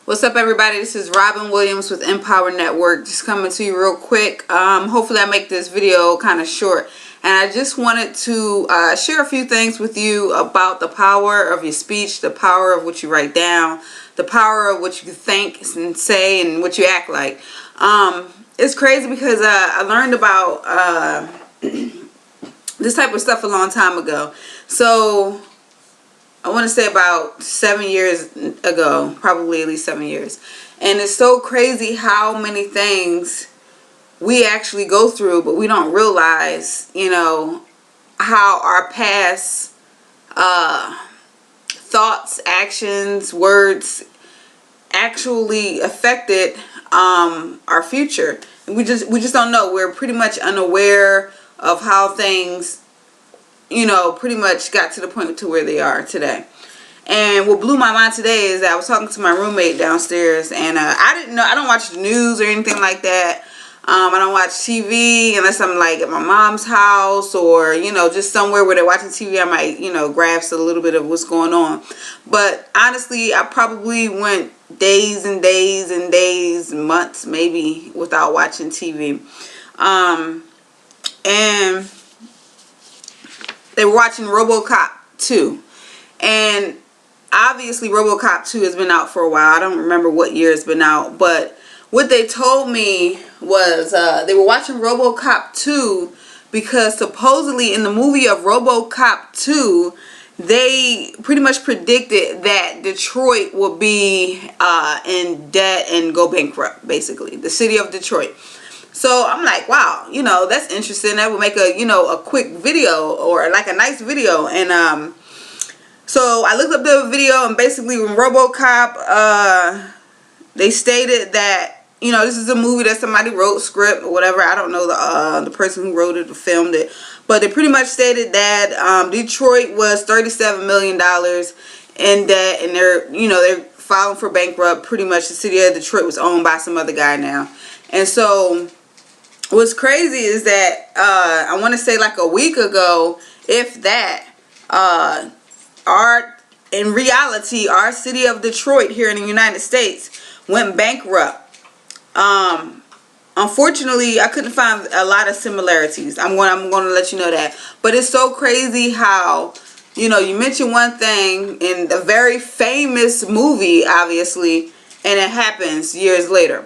What's up, everybody? This is Robin Williams with Empower Network. Just coming to you real quick. Hopefully I make this video kind of short. And I just wanted to share a few things with you about the power of your speech, the power of what you write down, the power of what you think and say and what you act like. It's crazy because I learned about this type of stuff a long time ago. So I want to say about 7 years ago, probably at least 7 years. And it's so crazy how many things we actually go through, but we don't realize, how our past thoughts, actions, words actually affected our future. And we just don't know. We're pretty much unaware of how things pretty much got to the point to where they are today. And what blew my mind today is that I was talking to my roommate downstairs, and I don't watch the news or anything like that. I don't watch TV unless I'm like at my mom's house or, just somewhere where they're watching TV. I might, grasp a little bit of what's going on. But honestly, I probably went days and days and days, months maybe, without watching TV. And they were watching RoboCop 2. And obviously RoboCop 2 has been out for a while. I don't remember what year it's been out. But what they told me was they were watching RoboCop 2 because supposedly in the movie of RoboCop 2, they pretty much predicted that Detroit would be in debt and go bankrupt, basically. The city of Detroit. So I'm like, wow, that's interesting. That would make a quick video or like a nice video. And so I looked up the video, and basically when RoboCop, they stated that, this is a movie that somebody wrote, script or whatever. I don't know the person who wrote it or filmed it. But they pretty much stated that Detroit was $37 million in debt, and they're filing for bankrupt. Pretty much the city of Detroit was owned by some other guy now. And so what's crazy is that I want to say like a week ago, if that, in reality, our city of Detroit here in the United States went bankrupt. Unfortunately, I couldn't find a lot of similarities. I'm going to let you know that. But it's so crazy how, you mention one thing in a very famous movie, obviously, and it happens years later.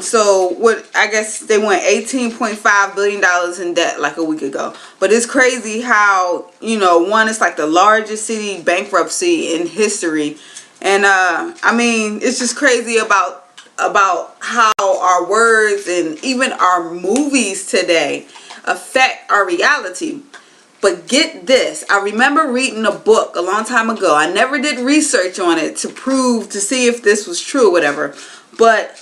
So what, I guess they went $18.5 billion in debt like a week ago. But it's crazy how, one is like the largest city bankruptcy in history. And, it's just crazy about how our words and even our movies today affect our reality. But get this, I remember reading a book a long time ago. I never did research on it to see if this was true or whatever. But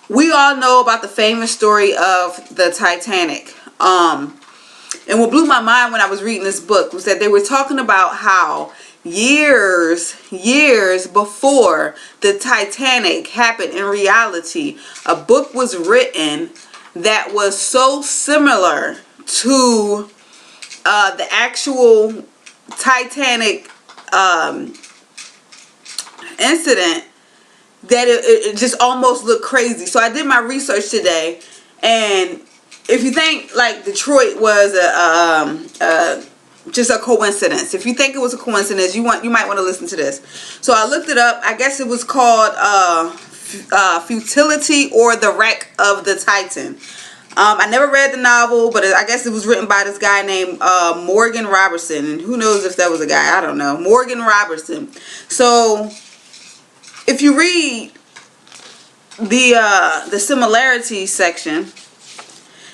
we all know about the famous story of the Titanic. And what blew my mind when I was reading this book was that they were talking about how years before the Titanic happened in reality, a book was written that was so similar to the actual Titanic incident that it just almost looked crazy. So I did my research today, and if you think like Detroit was just a coincidence, if you think it was a coincidence, you might want to listen to this. So I looked it up. I guess it was called Futility or the Wreck of the Titan. I never read the novel, but I guess it was written by this guy named Morgan Robertson, and who knows if that was a guy, I don't know. Morgan Robertson. So if you read the similarity section,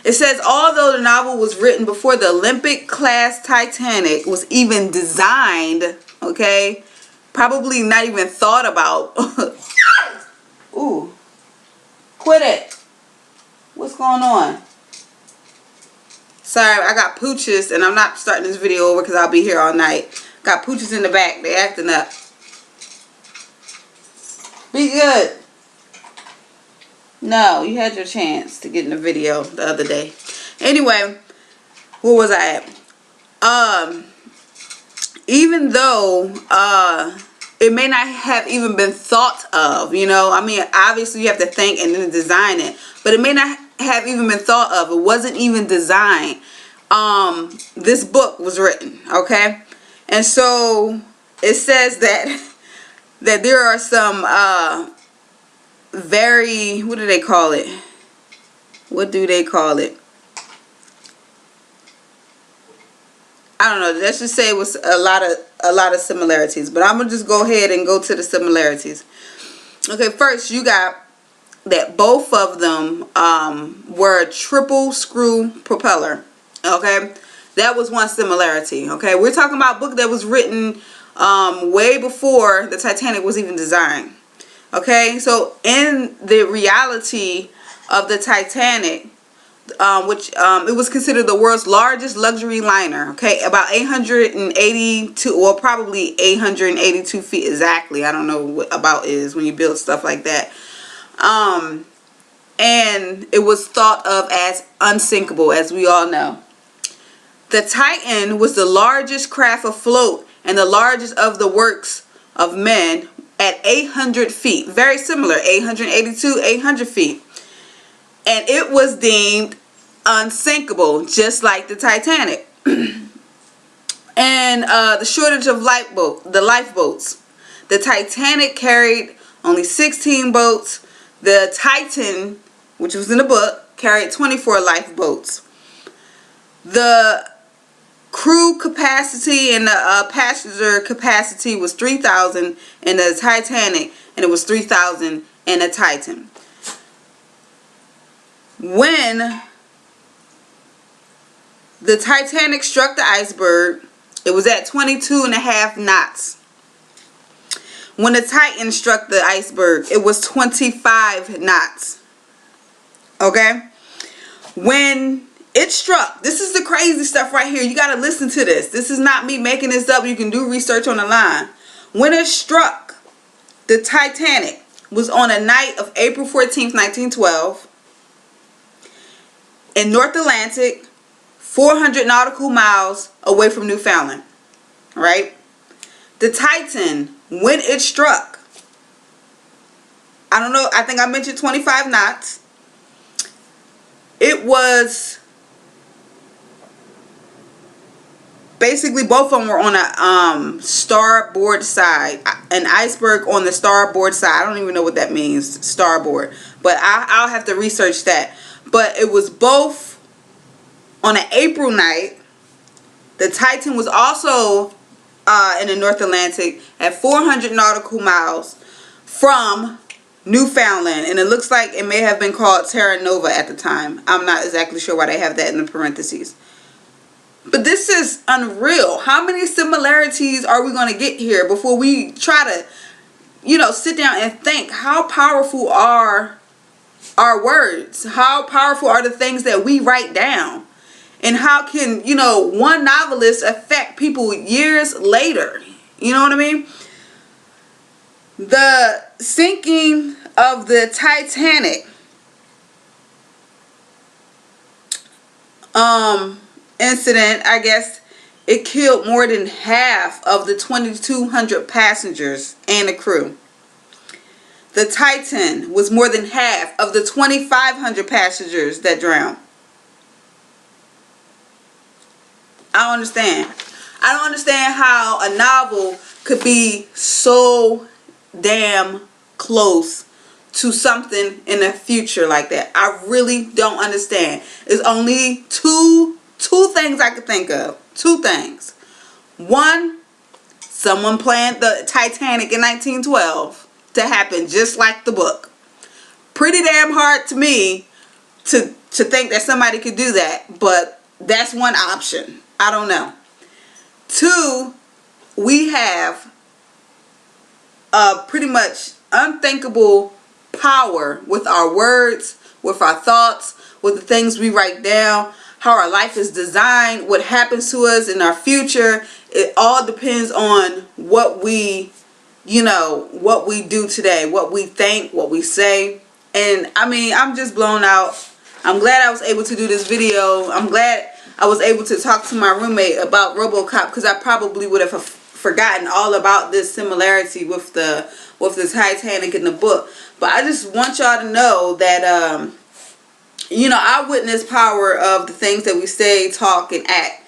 it says, although the novel was written before the Olympic-class Titanic was even designed, okay, probably not even thought about. Ooh, quit it. What's going on? Sorry, I got pooches, and I'm not starting this video over because I'll be here all night. Got pooches in the back. They acting up. Be good. No, you had your chance to get in the video the other day. Anyway, where was I at? Even though it may not have even been thought of, you know. I mean, obviously you have to think and then design it, but it may not have even been thought of. It wasn't even designed. This book was written, okay? And so it says that that there are some very, what do they call it? What do they call it? I don't know. Let's just say it was a lot of similarities. But I'm gonna just go ahead and go to the similarities. Okay, first you got that both of them were a triple screw propeller. Okay, that was one similarity. Okay, we're talking about a book that was written way before the Titanic was even designed. Okay, so in the reality of the Titanic, which it was considered the world's largest luxury liner. Okay, about 882, well, probably 882 feet exactly. I don't know what about is when you build stuff like that. And it was thought of as unsinkable, as we all know. The Titan was the largest craft afloat and the largest of the works of men at 800 feet. Very similar, 882, 800 feet. And it was deemed unsinkable, just like the Titanic. And the shortage of the lifeboats. The Titanic carried only 16 boats. The Titan, which was in the book, carried 24 lifeboats. The crew capacity and the passenger capacity was 3,000 in the Titanic, and it was 3,000 in the Titan. When the Titanic struck the iceberg, it was at 22.5 knots. When the Titan struck the iceberg, it was 25 knots. Okay? When it struck, this is the crazy stuff right here. You got to listen to this. This is not me making this up. You can do research on the line. When it struck, the Titanic was on a night of April 14th, 1912. In North Atlantic, 400 nautical miles away from Newfoundland, right? The Titan, when it struck, I don't know, I think I mentioned 25 knots. It was basically both of them were on a starboard side, an iceberg on the starboard side. I don't even know what that means, starboard, but I'll have to research that. But it was both on an April night. The Titan was also in the North Atlantic at 400 nautical miles from Newfoundland, and it looks like it may have been called Terra Nova at the time. I'm not exactly sure why they have that in the parentheses. But this is unreal. How many similarities are we going to get here before we try to, you know, sit down and think? How powerful are our words? How powerful are the things that we write down? And how can, you know, one novelist affect people years later? You know what I mean? The sinking of the Titanic incident, I guess it killed more than half of the 2,200 passengers and the crew. The Titan was more than half of the 2,500 passengers that drowned. I don't understand. I don't understand how a novel could be so damn close to something in the future like that. I really don't understand. There's only two things I could think of. Two things. One, someone planned the Titanic in 1912 to happen just like the book. Pretty damn hard to me to think that somebody could do that, but that's one option. I don't know. Two, we have a pretty much unthinkable power with our words, with our thoughts, with the things we write down, how our life is designed, what happens to us in our future. It all depends on what we, you know, what we do today, what we think, what we say. And I mean, I'm just blown out. I'm glad I was able to do this video. I'm glad I was able to talk to my roommate about RoboCop, because I probably would have forgotten all about this similarity with the Titanic in the book. But I just want y'all to know that you know, I witness power of the things that we say, talk, and act.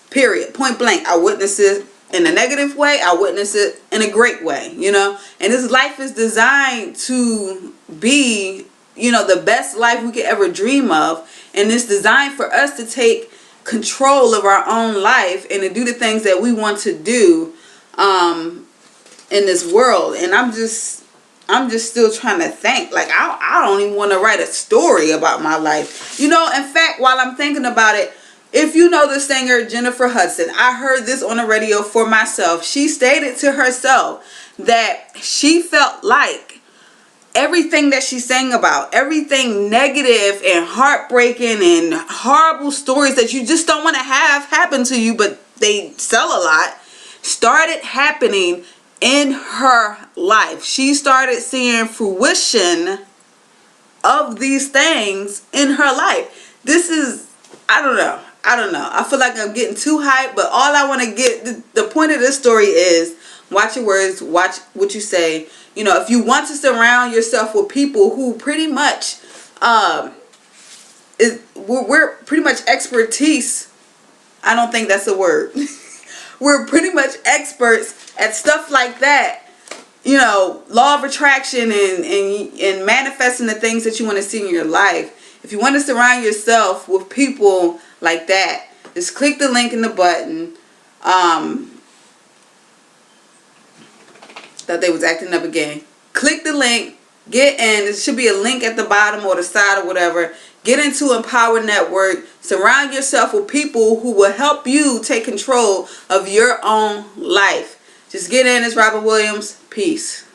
Period. Point blank. I witness it in a negative way. I witness it in a great way, you know. And this life is designed to be, you know, the best life we could ever dream of. And it's designed for us to take control of our own life and to do the things that we want to do in this world. And I'm just still trying to think. Like, I don't even want to write a story about my life. You know, in fact, while I'm thinking about it, if you know the singer Jennifer Hudson, I heard this on the radio for myself. She stated to herself that she felt like everything that she sang about, everything negative and heartbreaking and horrible stories that you just don't want to have happen to you, but they sell a lot, started happening in her life. She started seeing fruition of these things in her life. This is, I don't know. I feel like I'm getting too hyped, but all I want to get, the point of this story is watch your words, watch what you say. You know, if you want to surround yourself with people who pretty much, we're pretty much expertise. I don't think that's a word. We're pretty much experts at stuff like that. You know, law of attraction and manifesting the things that you want to see in your life. If you want to surround yourself with people like that, just click the link in the button. Thought they was acting up again. Click the link, get in. There should be a link at the bottom or the side or whatever. Get into Empower Network. Surround yourself with people who will help you take control of your own life. Just get in. It's Robert Williams. Peace.